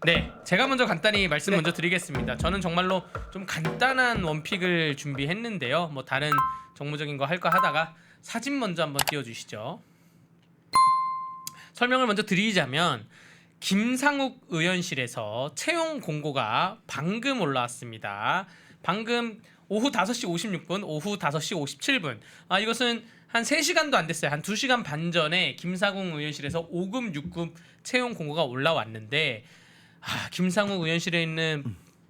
네, 제가 먼저 간단히 말씀 먼저 드리겠습니다. 저는 정말로 좀 간단한 원픽을 준비했는데요. 뭐 다른 정무적인 거 할까 하다가 사진 먼저 한번 띄워주시죠. 설명을 먼저 드리자면 김상욱 의원실에서 채용 공고가 방금 올라왔습니다. 방금 오후 5시 56분, 오후 5시 57분. 이것은 한 3시간도 안 됐어요. 한 2시간 반 전에 김상욱 의원실에서 5급, 6급 채용 공고가 올라왔는데 김상욱 의원실에 있는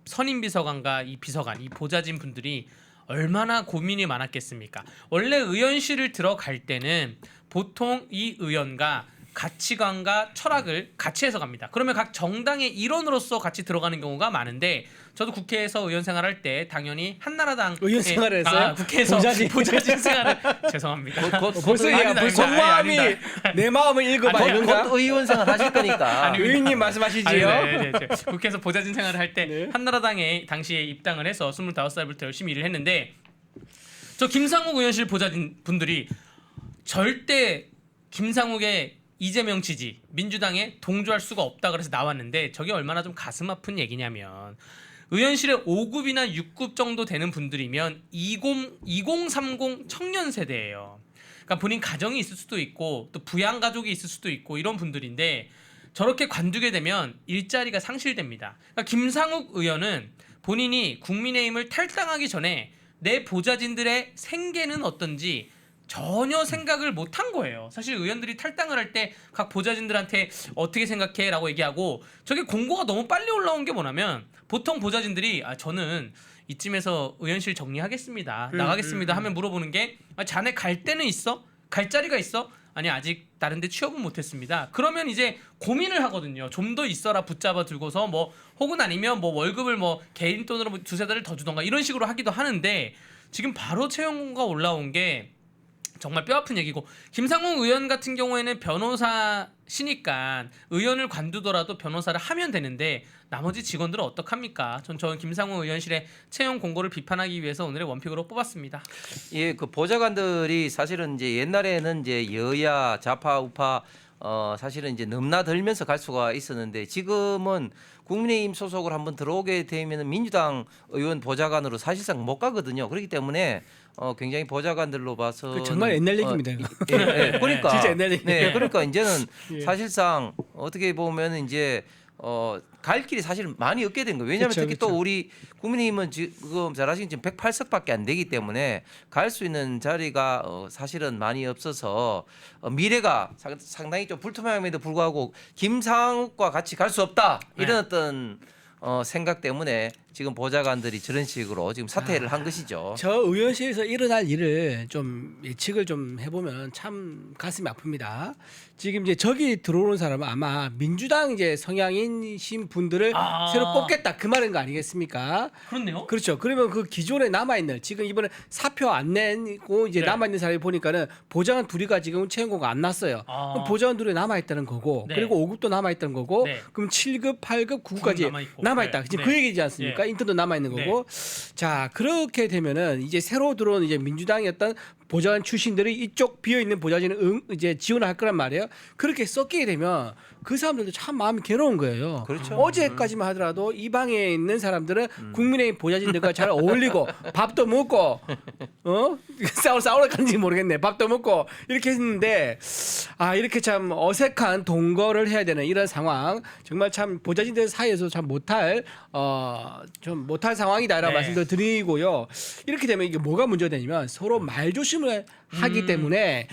선임 비서관과 이 비서관, 이 보좌진 분들이 얼마나 고민이 많았겠습니까? 원래 의원실을 들어갈 때는 보통 이 의원과 가치관과 철학을 같이 해석합니다. 그러면 각 정당의 일원으로서 같이 들어가는 경우가 많은데 저도 국회에서 의원 생활할 때 당연히 한나라당 의원 생활을 했어요? 국회에서 보좌진 생활을 죄송합니다. 벌써 속마음이 내 마음을 읽어봐 이건가? 곧 의원 생활 하실 거니까. 의원님 말씀하시지요? 네. 국회에서 보좌진 생활을 할 때 네. 한나라당에 당시에 입당을 해서 25살부터 열심히 일을 했는데 저 김상욱 의원실 보좌진 분들이 절대 김상욱의 이재명 지지, 민주당에 동조할 수가 없다 그래서 나왔는데 저게 얼마나 좀 가슴 아픈 얘기냐면 의원실에 5급이나 6급 정도 되는 분들이면 2030 청년 세대예요. 그러니까 본인 가정이 있을 수도 있고 또 부양 가족이 있을 수도 있고 이런 분들인데 저렇게 관두게 되면 일자리가 상실됩니다. 그러니까 김상욱 의원은 본인이 국민의힘을 탈당하기 전에 내 보좌진들의 생계는 어떤지 전혀 생각을 못한 거예요. 사실 의원들이 탈당을 할 때 각 보좌진들한테 어떻게 생각해? 라고 얘기하고 저게 공고가 너무 빨리 올라온 게 뭐냐면 보통 보좌진들이 저는 이쯤에서 의원실 정리하겠습니다. 나가겠습니다 하면 물어보는 게 자네 갈 데는 있어? 갈 자리가 있어? 아니 아직 다른 데 취업은 못했습니다. 그러면 이제 고민을 하거든요. 좀 더 있어라 붙잡아 들고서 뭐 혹은 아니면 뭐 월급을 뭐 개인 돈으로 뭐 두세 달을 더 주던가 이런 식으로 하기도 하는데 지금 바로 채용가 올라온 게 정말 뼈아픈 얘기고 김상욱 의원 같은 경우에는 변호사시니까 의원을 관두더라도 변호사를 하면 되는데 나머지 직원들은 어떡합니까? 저는 김상욱 의원실의 채용 공고를 비판하기 위해서 오늘의 원픽으로 뽑았습니다. 예, 그 보좌관들이 사실은 이제 옛날에는 이제 여야 좌파 우파 사실은 이제 넘나들면서 갈 수가 있었는데 지금은 국민의힘 소속으로 한번 들어오게 되면 민주당 의원 보좌관으로 사실상 못 가거든요. 그렇기 때문에 굉장히 보좌관들로 봐서 정말 옛날 얘기입니다. 그러니까 진짜 옛날 얘기예요. 네, 그러니까 이제는 예. 사실상 어떻게 보면 이제 갈 길이 사실 많이 없게 된 거예요. 왜냐하면 그쵸, 특히 그쵸. 또 우리 국민의힘은 지금 잘 아시겠지만 108석밖에 안 되기 때문에 갈 수 있는 자리가 사실은 많이 없어서 미래가 상당히 좀 불투명함에도 불구하고 김상욱과 같이 갈 수 없다 이런 어떤 생각 때문에 지금 보좌관들이 저런 식으로 지금 사퇴를 한 것이죠. 저 의원실에서 일어날 일을 좀 예측을 좀 해보면 참 가슴이 아픕니다. 지금 이제 저기 들어오는 사람은 아마 민주당 이제 성향이신 분들을 새로 뽑겠다 그 말인 거 아니겠습니까? 그렇네요. 그렇죠. 그러면 그 기존에 남아 있는 지금 이번에 사표 안 내고 이제 네. 남아 있는 사람이 보니까는 보좌관 둘이가 지금 채용고가 안 났어요. 그럼 보좌관 둘이 남아 있다는 거고, 네. 그리고 5급도 남아 있다는 거고, 네. 그럼 7급, 8급, 9급까지 남아있고. 남아 있다. 네. 지금 네. 그 얘기지 않습니까? 네. 인턴도 남아 있는 거고. 자, 그렇게 되면은 이제 새로 들어온 이제 민주당의 어떤 보좌관 출신들이 이쪽 비어 있는 보좌진을 이제 지원을 할 거란 말이에요. 그렇게 섞이게 되면 그 사람들도 참 마음이 괴로운 거예요. 그렇죠. 어제까지만 하더라도 이 방에 있는 사람들은 국민의힘 보좌진들과 잘 어울리고 밥도 먹고 싸우러 간지 모르겠네. 밥도 먹고 이렇게 했는데 이렇게 참 어색한 동거를 해야 되는 이런 상황 정말 참 보좌진들 사이에서 참 못할 좀 못할 상황이다라고 네. 말씀도 드리고요. 이렇게 되면 이게 뭐가 문제가 되냐면 서로 말조심을 하기 때문에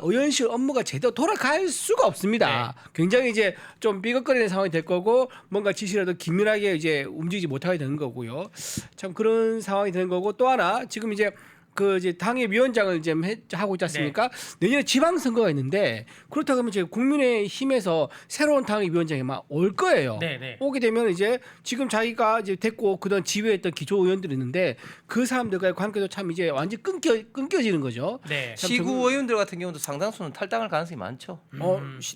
의원실 업무가 제대로 돌아갈 수가 없습니다. 굉장히 이제 좀 삐걱거리는 상황이 될 거고 뭔가 지시라도 긴밀하게 이제 움직이지 못하게 되는 거고요. 참 그런 상황이 되는 거고 또 하나 지금 이제 그 이제 당의 위원장을 이제 하고 있지 않습니까? 내년에 지방선거가 있는데 그렇다고 하면 이제 국민의힘에서 새로운 당의 위원장이 막 올 거예요. 네. 오게 되면 이제 지금 자기가 이제 됐고 그동안 지휘했던 기초 의원들이 있는데 그 사람들과의 관계도 참 이제 완전 끊겨지는 거죠. 네. 시구 의원들 같은 경우도 상당수는 탈당할 가능성이 많죠.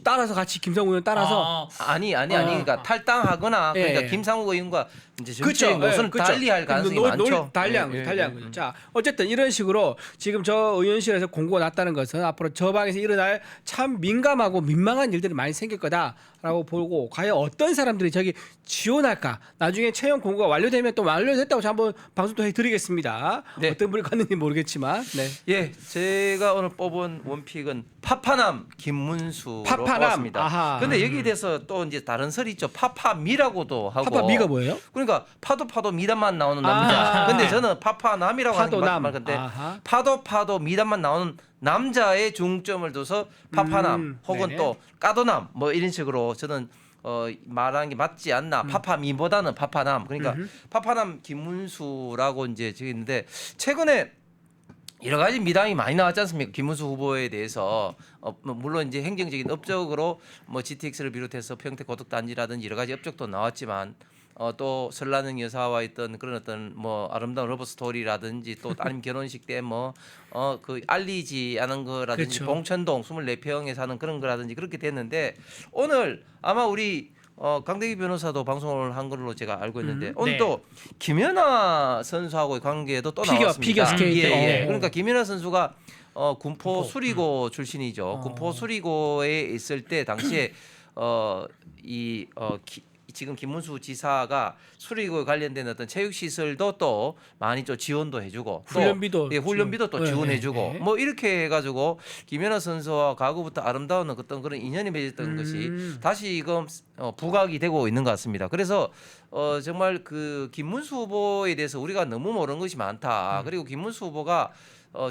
따라서 같이 김성우 의원 따라서 아니 그러니까 탈당하거나 그러니까 예. 김상욱 의원과 이제 그쵸. 정치적 노선을 그쵸. 달리할 가능성이 많죠. 달리한 거죠. 자, 어쨌든 이런 식으로 지금 저 의원실에서 공고가 났다는 것은 앞으로 저 방에서 일어날 참 민감하고 민망한 일들이 많이 생길 거다. 있다라고 보고 과연 어떤 사람들이 저기 지원할까? 나중에 채용 공고가 완료되면 또 완료됐다고 한번 방송도 해드리겠습니다. 네. 어떤 분이 갔는지 모르겠지만, 네. 예, 제가 오늘 뽑은 원픽은 파파남 김문수로 파파남. 뽑았습니다. 아하. 근데 여기에 대해서 또 이제 다른 설이 있죠. 파파미라고도 하고. 파파미가 뭐예요? 그러니까 파도 미담만 나오는 남자. 근데 저는 파파남이라고 하는 게 파도남. 맞는 건데 아하. 파도 미담만 나오는 남자의 중점을 둬서 파파남 혹은 네네. 또 까도남 뭐 이런 식으로 저는 말하는 게 맞지 않나. 파파미보다는 파파남. 그러니까 파파남 김문수라고 이제 저기 있는데 최근에 여러 가지 미담이 많이 나왔지 않습니까? 김문수 후보에 대해서 뭐 물론 이제 행정적인 업적으로 뭐 GTX를 비롯해서 평택 고속단지라든지 여러 가지 업적도 나왔지만 또 설라는 여사와 있던 그런 어떤 뭐 아름다운 러브 스토리라든지 또 따님 결혼식 때 뭐 그 알리지 않은 거라든지 그렇죠. 봉천동 24평에 사는 그런 거라든지 그렇게 됐는데 오늘 아마 우리 강대기 변호사도 방송을 한 걸로 제가 알고 있는데 오늘 네. 또 김연아 선수하고의 관계도 또 나왔습니다. 피겨 스케이트. 예. 어. 그러니까 김연아 선수가 군포 수리고 출신이죠. 군포 수리고에 있을 때 당시에 지금 김문수 지사가 수리고에 관련된 어떤 체육 시설도 또 많이 좀 지원도 해주고 훈련비도 또, 예, 훈련비도 또 네, 지원해주고 네. 뭐 이렇게 해가지고 김연아 선수와 과거부터 아름다운 어떤 그런 인연이 맺었던 것이 다시 이거 부각이 되고 있는 것 같습니다. 그래서 정말 그 김문수 후보에 대해서 우리가 너무 모르는 것이 많다. 그리고 김문수 후보가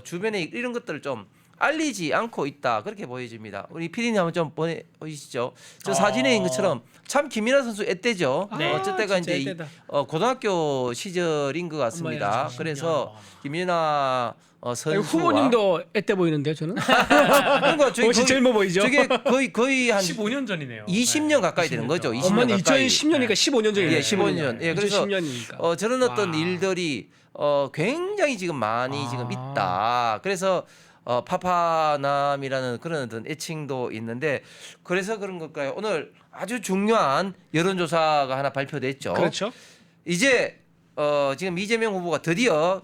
주변에 이런 것들을 좀 알리지 않고 있다 그렇게 보여집니다. 우리 PD님 한번 좀 보이시죠? 저 사진에 있는 것처럼 참 김연아 선수 애때죠. 네. 어쨌든가 진짜 이제 애때다. 고등학교 시절인 것 같습니다. 엄마야, 그래서 김연아 선수와 후보님도 애때 보이는데요, 저는. 그러니까 저기 훨씬 젊어 보이죠. 저게 거의 한 15년 전이네요. 20년 가까이 되는 거죠. 20년 엄마는 가까이. 2010년이니까 15년 전이에요. 예, 15년. 예, 그래서 2010년이니까. 저런 어떤 와. 일들이 굉장히 지금 많이 아. 지금 있다. 그래서 파파남이라는 그런 어떤 애칭도 있는데 그래서 그런 걸까요? 오늘 아주 중요한 여론조사가 하나 발표됐죠. 그렇죠. 이제 지금 이재명 후보가 드디어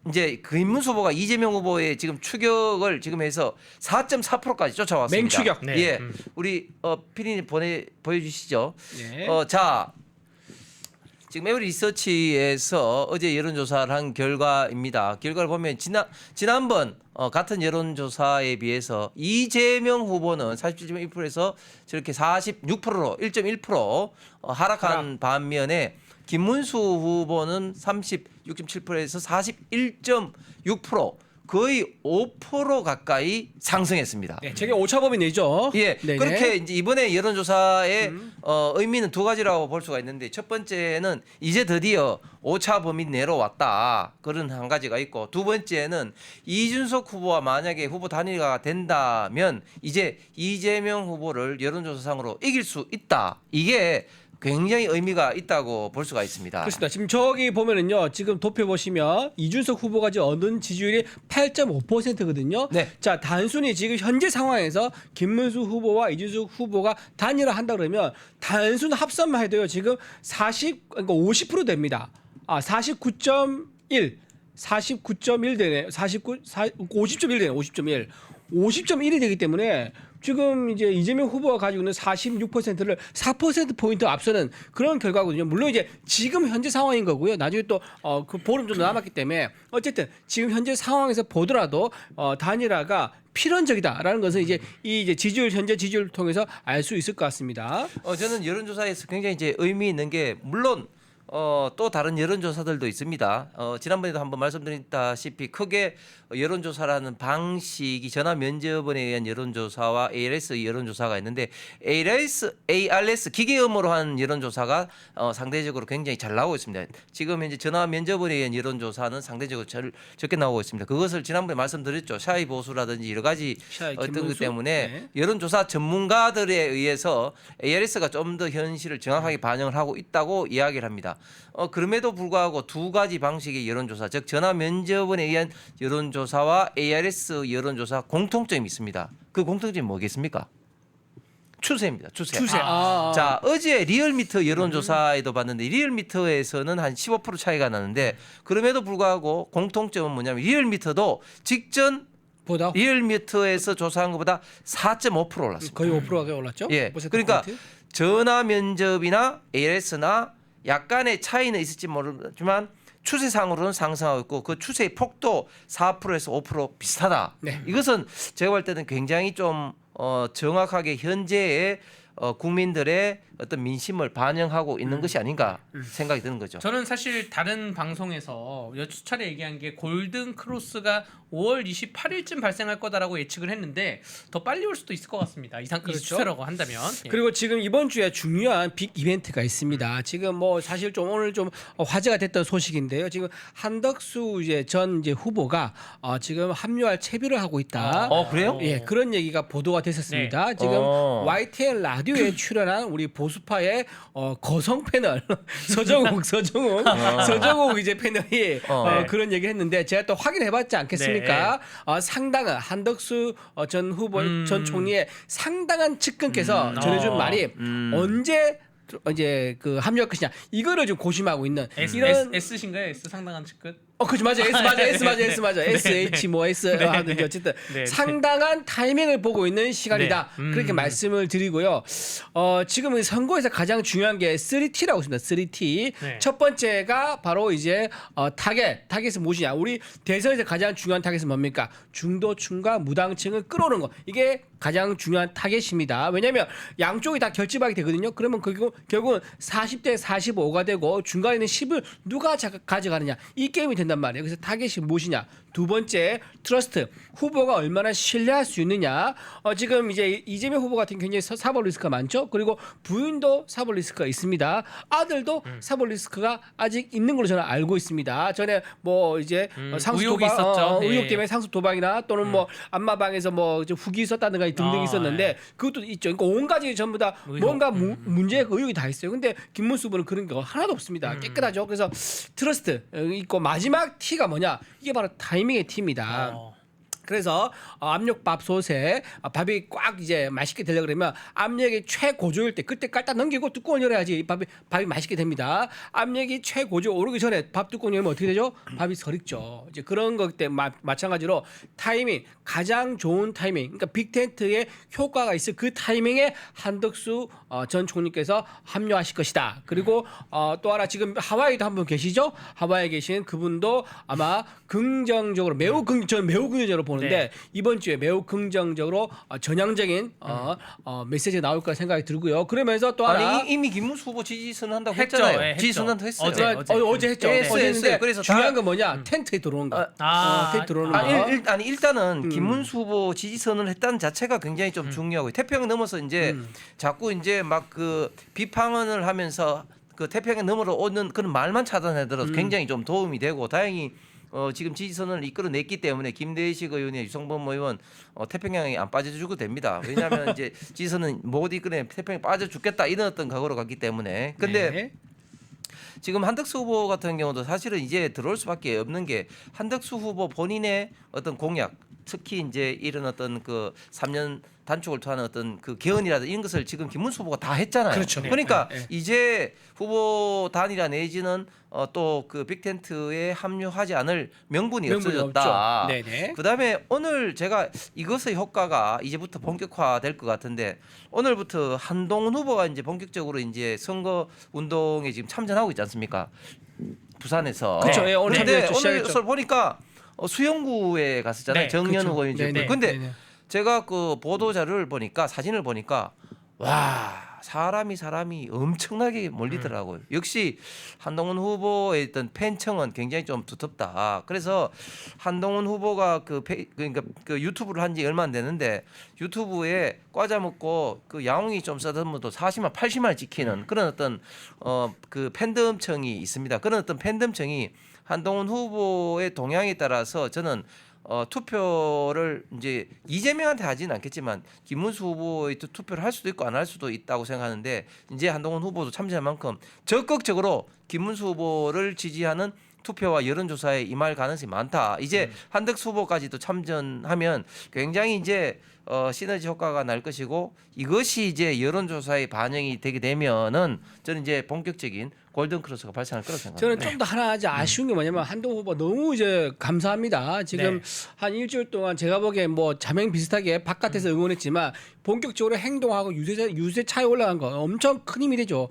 이제 김문수 후보가 이재명 후보의 지금 추격을 지금 해서 4.4%까지 쫓아왔습니다. 맹추격. 네. 예, 우리 피디님 보여주시죠. 네. 자, 지금 에브리 리서치에서 어제 여론조사를 한 결과입니다. 결과를 보면 지난번 같은 여론조사에 비해서 이재명 후보는 47.1%에서 저렇게 46%로 1.1% 하락한 반면에 김문수 후보는 36.7%에서 41.6% 거의 5% 가까이 상승했습니다. 네, 저게 오차범위 내죠. 예, 네네. 그렇게 이제 이번에 여론조사의 의미는 두 가지라고 볼 수가 있는데 첫 번째는 이제 드디어 오차 범위 내로 왔다 그런 한 가지가 있고 두 번째는 이준석 후보와 만약에 후보 단일화가 된다면 이제 이재명 후보를 여론조사상으로 이길 수 있다. 이게 굉장히 의미가 있다고 볼 수가 있습니다. 그렇습니다. 지금 저기 보면은요. 지금 도표 보시면 이준석 후보가 지금 얻은 지지율이 8.5%거든요. 네. 자, 단순히 지금 현재 상황에서 김문수 후보와 이준석 후보가 단일화 한다 그러면 단순 합산만 해도요. 지금 그러니까 50% 됩니다. 49.1 되네. 50.1 되네. 50.1이 되기 때문에 지금 이제 이재명 후보가 가지고 있는 46%를 4% 포인트 앞서는 그런 결과거든요. 물론 이제 지금 현재 상황인 거고요. 나중에 또 그 보름 정도 남았기 때문에 어쨌든 지금 현재 상황에서 보더라도 단일화가 필연적이다라는 것은 이제 현재 지지율을 통해서 알 수 있을 것 같습니다. 저는 여론조사에서 굉장히 이제 의미 있는 게 물론 또 다른 여론조사들도 있습니다. 지난번에도 한번 말씀드렸다시피 크게 여론조사라는 방식이 전화 면접원에 의한 여론조사와 ARS 여론조사가 있는데 ARS 기계음으로 한 여론조사가 상대적으로 굉장히 잘 나오고 있습니다. 지금 이제 전화 면접원에 의한 여론조사는 상대적으로 적게 나오고 있습니다. 그것을 지난번에 말씀드렸죠. 샤이 보수라든지 여러 가지 샤이, 어떤 김문수? 것 때문에 네. 여론조사 전문가들에 의해서 ARS가 좀 더 현실을 정확하게 반영을 하고 있다고 이야기를 합니다. 그럼에도 불구하고 두 가지 방식의 여론조사, 즉 전화 면접원에 의한 여론조사와 ARS 여론조사 공통점이 있습니다. 그 공통점이 뭐겠습니까? 추세입니다. 추세. 자, 어제 리얼미터 여론조사에도 봤는데 리얼미터에서는 한 15% 차이가 나는데 그럼에도 불구하고 공통점은 뭐냐면 리얼미터도 직전 보다 리얼미터에서 조사한 것보다 4.5% 올랐습니다. 거의 5%가 올랐죠? 예. 5% 그러니까 포인트? 전화 면접이나 ALS나 약간의 차이는 있을지 모르지만 추세상으로는 상승하고 있고 그 추세의 폭도 4%에서 5% 비슷하다. 네. 이것은 제가 볼 때는 굉장히 좀 정확하게 현재의 국민들의 어떤 민심을 반영하고 있는 것이 아닌가 생각이 드는 거죠. 저는 사실 다른 방송에서 수차례 얘기한 게 골든 크로스가 5월 28일쯤 발생할 거다라고 예측을 했는데 더 빨리 올 수도 있을 것 같습니다. 이 그렇죠. 추세라고 한다면. 예. 그리고 지금 이번 주에 중요한 빅 이벤트가 있습니다. 지금 뭐 사실 좀 오늘 좀 화제가 됐던 소식인데요. 지금 한덕수 전 후보가 지금 합류할 채비를 하고 있다. 그래요? 예, 그런 얘기가 보도가 됐었습니다. 지금 YTN 라디오에 출연한 우리 보수파의 거성 패널 서정욱 이제 패널이 그런 얘기를 했는데 제가 또 확인해봤지 않겠습니까? 상당한 한덕수 전 후보 전 총리의 상당한 측근께서 전해준 말이 언제 이제 그 합류할 것이냐 이거를 좀 고심하고 있는 이런 S신가요? S 상당한 측근? 그렇죠. 맞아요. S 맞아. SH 뭐 S 하든지 어쨌든 상당한 타이밍을 보고 있는 시간이다. 그렇게 말씀을 드리고요. 지금 선거에서 가장 중요한 게 3T라고 있습니다. 3T. 네. 첫 번째가 바로 이제 타겟은 무엇이냐? 우리 대선에서 가장 중요한 타겟은 뭡니까? 중도층과 무당층을 끌어오는 거. 이게 가장 중요한 타겟입니다. 왜냐하면 양쪽이 다 결집하게 되거든요. 그러면 결국은 40대 45가 되고 중간에 있는 10을 누가 가져가느냐 이 게임이 된단 말이에요. 그래서 타겟이 무엇이냐? 두 번째 트러스트 후보가 얼마나 신뢰할 수 있느냐. 지금 이제 이재명 후보 같은 굉장히 사법 리스크가 많죠. 그리고 부인도 사법 리스크가 있습니다. 아들도 사법 리스크가 아직 있는 걸로 저는 알고 있습니다. 전에 뭐 이제 상습 의혹이 도박 있었죠. 의혹 예. 때문에 상습 도박이나 또는 뭐 안마방에서 뭐 후기 있었다든가 등등 있었는데 그것도 있죠. 그러니까 온 가지 전부 다 뭔가 문제 의혹이 다 있어요. 근데 김문수 후보는 그런 게 하나도 없습니다. 깨끗하죠. 그래서 트러스트 있고 마지막 T가 뭐냐? 이게 바로 타이밍의 T입니다. 그래서 압력밥솥에 밥이 꽉 이제 맛있게 되려 그러면 압력이 최고조일 때 그때 깔딱 넘기고 뚜껑을 열어야지 밥이 맛있게 됩니다. 압력이 최고조 오르기 전에 밥 뚜껑 열면 어떻게 되죠? 밥이 설익죠. 이제 그런 것 때문에 마찬가지로 타이밍 가장 좋은 타이밍 그러니까 빅텐트의 효과가 있을 그 타이밍에 한덕수 전 총리께서 합류하실 것이다. 그리고 또 하나 지금 하와이도 한 분 계시죠? 하와이에 계신 그분도 아마 긍정적으로 저는 매우 긍정적으로 보는데 이번 주에 매우 긍정적으로 전향적인 메시지가 나올 거라 생각이 들고요. 그러면서 또 하나 이미 김문수 후보 지지선 한다고 했죠. 했잖아요. 네, 했죠. 지지선한다고 했어요. 어제 했죠. 했어요. 했는데 그래서 중요한 건 뭐냐? 텐트에 들어오는 거. 텐트에 들어오는 거. 일단은 김문수 후보 지지선을 했다는 자체가 굉장히 좀 중요하고 태평양 넘어서 이제 자꾸 이제 막 그 비판을 하면서 그 태평양 넘어로 오는 그런 말만 차단해들어도 굉장히 좀 도움이 되고 다행히 지금 지지선을 이끌어냈기 때문에 김대식 의원의 유성범 의원 태평양에 안 빠져주고 됩니다. 왜냐하면 이제 지지선은 못 이끌어내 태평양 빠져 죽겠다 이런 어떤 각오로 갔기 때문에. 근데 지금 한덕수 후보 같은 경우도 사실은 이제 들어올 수밖에 없는 게 한덕수 후보 본인의 어떤 공약, 특히 이제 이런 어떤 그 3년 단축을 통한 어떤 그 개헌이라든 이런 것을 지금 김문수 후보가 다 했잖아요. 그렇죠. 그러니까 이제 후보 단일화 내지는 또 그 빅텐트에 합류하지 않을 명분이 없어졌다. 그다음에 오늘 제가 이것의 효과가 이제부터 본격화될 것 같은데 오늘부터 한동훈 후보가 이제 본격적으로 이제 선거 운동에 지금 참전하고 있지 않습니까? 부산에서. 그렇죠. 예, 오늘 근데 시작했죠. 오늘 보니까 수영구에 갔었잖아요. 네, 정연우 그렇죠. 의원님. 근데 제가 그 보도 자료를 보니까 사진을 보니까 와 사람이 엄청나게 몰리더라고요. 역시 한동훈 후보의 어떤 팬층은 굉장히 좀 두텁다. 그래서 한동훈 후보가 그러니까 그 유튜브를 한 지 얼마 안 됐는데 유튜브에 과자 먹고 그 야옹이 좀 써듬어도 40만 80만을 찍히는 그런 어떤 그 팬덤층이 있습니다. 그런 어떤 팬덤층이 한동훈 후보의 동향에 따라서 저는 투표를 이제 이재명한테 하지는 않겠지만 김문수 후보의 투표를 할 수도 있고 안 할 수도 있다고 생각하는데 이제 한동훈 후보도 참여할 만큼 적극적으로 김문수 후보를 지지하는 투표와 여론조사에 임할 가능성이 많다. 이제 한덕수 후보까지도 참전하면 굉장히 이제 시너지 효과가 날 것이고 이것이 이제 여론조사에 반영이 되게 되면은 저는 이제 본격적인 골든 크로스가 발생할 거라고 생각합니다. 저는 좀 더 하나 이제 아쉬운 게 뭐냐면 한동훈 후보 너무 이제 감사합니다. 지금 한 일주일 동안 제가 보기에 뭐 자명 비슷하게 바깥에서 응원했지만 본격적으로 행동하고 유세 차에 올라간 거 엄청 큰 힘이 되죠.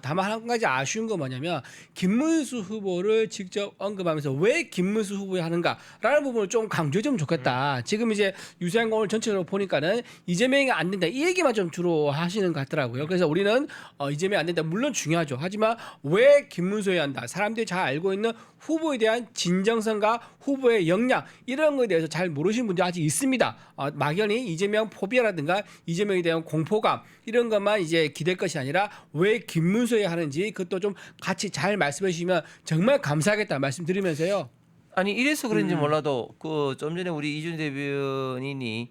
다만 한 가지 아쉬운 건 뭐냐면 김문수 후보를 직접 언급하면서 왜 김문수 후보에 하는가라는 부분을 좀 강조해주면 좋겠다. 지금 이제 유세한공을 전체적으로 보니까는 이재명이 안 된다 이 얘기만 좀 주로 하시는 것 같더라고요. 그래서 우리는 이재명이 안 된다 물론 중요하죠. 하지만 왜 김문수에 한다? 사람들이 잘 알고 있는 후보에 대한 진정성과 후보의 역량 이런 거에 대해서 잘 모르시는 분들이 아직 있습니다. 막연히 이재명 포비아라든가 이재명에 대한 공포감 이런 것만 이제 기댈 것이 아니라 왜 김문수에 하는지 그것도 좀 같이 잘 말씀해 주시면 정말 감사하겠다 말씀드리면서요. 아니 이래서 그런지 몰라도 그 좀 전에 우리 이준희 대변인이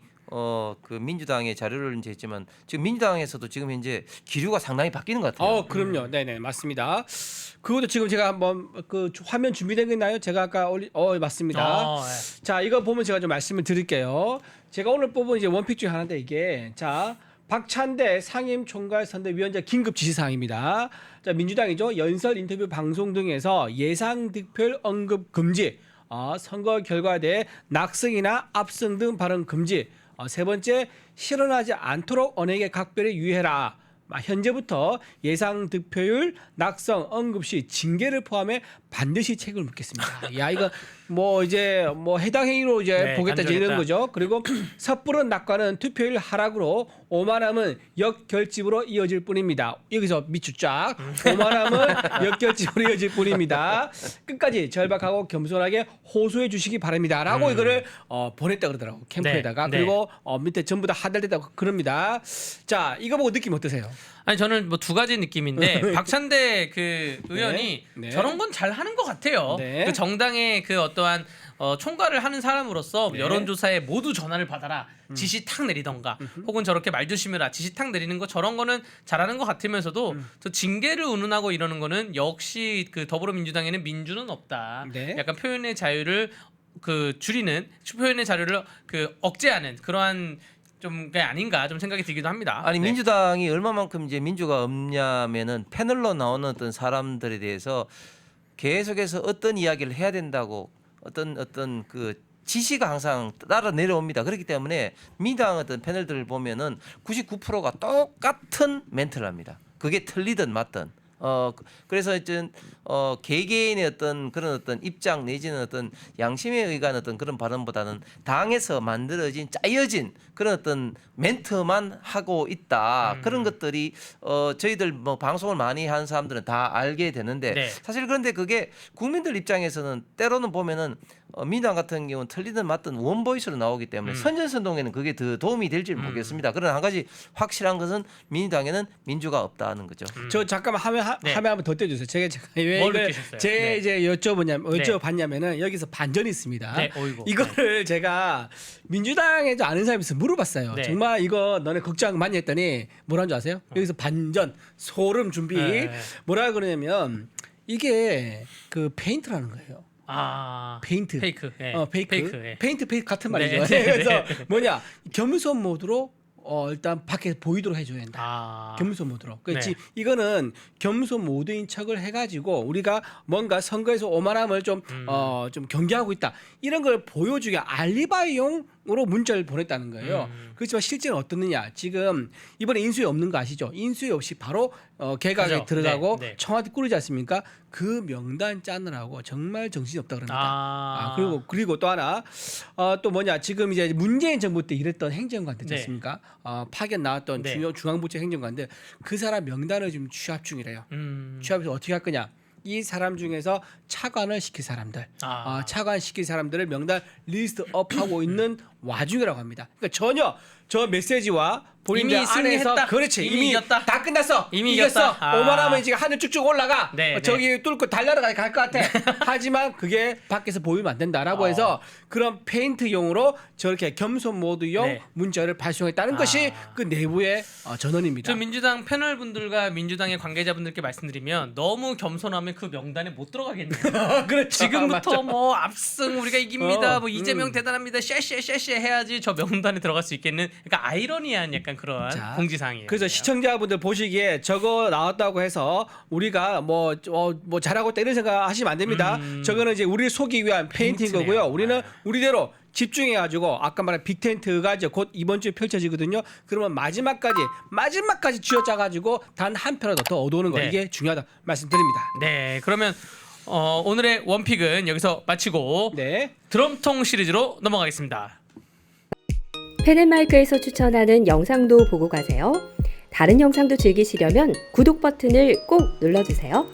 그 민주당의 자료를 이제 했지만 지금 민주당에서도 지금 현재 기류가 상당히 바뀌는 것 같아요. 그럼요. 네네 맞습니다. 그것도 지금 제가 한번 그 화면 준비된 거 있나요? 제가 아까 맞습니다. 네. 자 이거 보면 제가 좀 말씀을 드릴게요. 제가 오늘 뽑은 이제 원픽 중에 하나인데 이게 자 박찬대 상임총괄선대위원장 긴급 지시사항입니다. 자 민주당이죠. 연설 인터뷰 방송 등에서 예상 득표율 언급 금지, 선거 결과에 대해 낙승이나 압승 등 발언 금지. 세 번째 실현하지 않도록 언행에 각별히 유의해라. 현재부터 예상 득표율 낙성 언급 시 징계를 포함해 반드시 책임을 묻겠습니다. 야 이거 뭐 이제 뭐 해당 행위로 이제 네, 보겠다 이제 이런 간절했다. 거죠. 그리고 섣부른 낙관은 투표율 하락으로 오만함은 역결집으로 이어질 뿐입니다. 여기서 밑줄 쫙 오만함은 역결집으로 이어질 뿐입니다. 끝까지 절박하고 겸손하게 호소해 주시기 바랍니다라고 이거를 보냈다 그러더라고 캠프에다가. 네. 그리고 밑에 전부 다 하달됐다고 그럽니다. 자 이거 보고 느낌 어떠세요? 아니 저는 뭐 두 가지 느낌인데 박찬대 그 의원이 네. 저런 건 잘 하는 것 같아요. 네. 그 정당의 그 어떠한 총괄을 하는 사람으로서 네. 여론조사에 모두 전화를 받아라 지시 탁 내리던가 혹은 저렇게 말 조심해라 지시 탁 내리는 거 저런 거는 잘하는 것 같으면서도 저 징계를 운운하고 이러는 거는 역시 그 더불어민주당에는 민주는 없다. 네. 약간 표현의 자유를 그 줄이는 표현의 자유를 그 억제하는 그러한 좀 게 아닌가 좀 생각이 들기도 합니다. 아니 네. 민주당이 얼마만큼 이제 민주가 없냐면은 패널로 나오는 어떤 사람들에 대해서 계속해서 어떤 이야기를 해야 된다고 어떤 그 지시가 항상 따라 내려옵니다. 그렇기 때문에 민주당 어떤 패널들을 보면은 99%가 똑같은 멘트를 합니다. 그게 틀리든 맞든. 그래서 어떤 개개인의 어떤 그런 어떤 입장 내지는 어떤 양심에 의한 어떤 그런 발언보다는 당에서 만들어진 짜여진 그런 어떤 멘트만 하고 있다. 그런 것들이 저희들 뭐 방송을 많이 한 사람들은 다 알게 되는데 네. 사실 그런데 그게 국민들 입장에서는 때로는 보면은 민주당 같은 경우는 틀리든 맞든 원보이스로 나오기 때문에 선전선동에는 그게 더 도움이 될지 모르겠습니다. 그러나 한 가지 확실한 것은 민주당에는 민주가 없다는 거죠. 저 잠깐만 네. 화면 한번 더 떼주세요. 제가 왜 뭘 이걸 느끼셨어요? 제 네. 이제 여쭤봤냐면은 여기서 반전이 있습니다. 네, 어이구. 이거를 제가 민주당에서 아는 사람이 있어 물어봤어요. 네. 정말 이거 너네 걱정 많이 했더니 뭐라는 줄 아세요? 여기서 반전 소름 준비 네. 뭐라 그러냐면 이게 그 페인트라는 거예요. 페인트. 페이크. 예. 페이크. 예. 페인트 같은 말이죠. 네, 네, 그래서 네. 뭐냐 겸손 모드로 일단 밖에 보이도록 해줘야 된다. 겸손 모드로. 그렇지. 네. 이거는 겸손 모드인 척을 해가지고 우리가 뭔가 선거에서 오만함을 좀 경계하고 있다. 이런 걸 보여주기 알리바이용으로 문자를 보냈다는 거예요. 그렇지만 실제는 어떻느냐? 지금 이번에 인수위 없는 거 아시죠? 인수위 없이 바로 개각에 하죠. 들어가고 네, 네. 청와대 꾸리지 않습니까? 그 명단 짜느라고 정말 정신이 없다 그럽니다. 그리고 또 하나 또 뭐냐? 지금 이제 문재인 정부 때 일했던 행정관 됐지 네. 않습니까? 파견 나왔던 네. 중앙부처 행정관들 그 사람 명단을 지금 취합 중이래요. 취합해서 어떻게 할 거냐? 이 사람 중에서 차관을 시킬 사람들, 차관 시킬 사람들을 명단 리스트업하고 있는 와중이라고 합니다. 그러니까 전혀 저 메시지와 본인들 이미 안에서 승리했다. 그렇지 이미 이미 이겼다. 다 끝났어. 이미 이겼어. 이겼다. 아. 오만하면 지금 하늘 쭉쭉 올라가. 네, 저기 뚫고 달려라 갈 것 같아. 하지만 그게 밖에서 보이면 안 된다라고 해서 그런 페인트용으로 저렇게 겸손 모드용 네. 문자를 발송했다는 것이 그 내부의 전언입니다. 저 민주당 패널분들과 민주당의 관계자분들께 말씀드리면 너무 겸손하면 그 명단에 못 들어가겠네요. 그렇죠. 지금부터 뭐 압승 우리가 이깁니다. 뭐 이재명 음. 대단합니다. 쎄쎄쎄쎄 해야지 저 명단에 들어갈 수 있겠는 그러니까 아이러니한 약간 그런 자, 공지사항이에요. 그래서 시청자분들 보시기에 저거 나왔다고 해서 우리가 뭐 잘하고 있다 이런 생각 하시면 안 됩니다. 저거는 이제 우리를 속이기 위한 페인트인 페인트네요. 거고요. 우리는 우리대로 집중해가지고 아까 말한 빅텐트가 이제 곧 이번 주에 펼쳐지거든요. 그러면 마지막까지 쥐어짜가지고 단 한 표라도 더 얻어오는 거 네. 이게 중요하다 말씀드립니다. 네, 그러면 오늘의 원픽은 여기서 마치고 네. 드럼통 시리즈로 넘어가겠습니다. 펜앤마이크에서 추천하는 영상도 보고 가세요. 다른 영상도 즐기시려면 구독 버튼을 꼭 눌러주세요.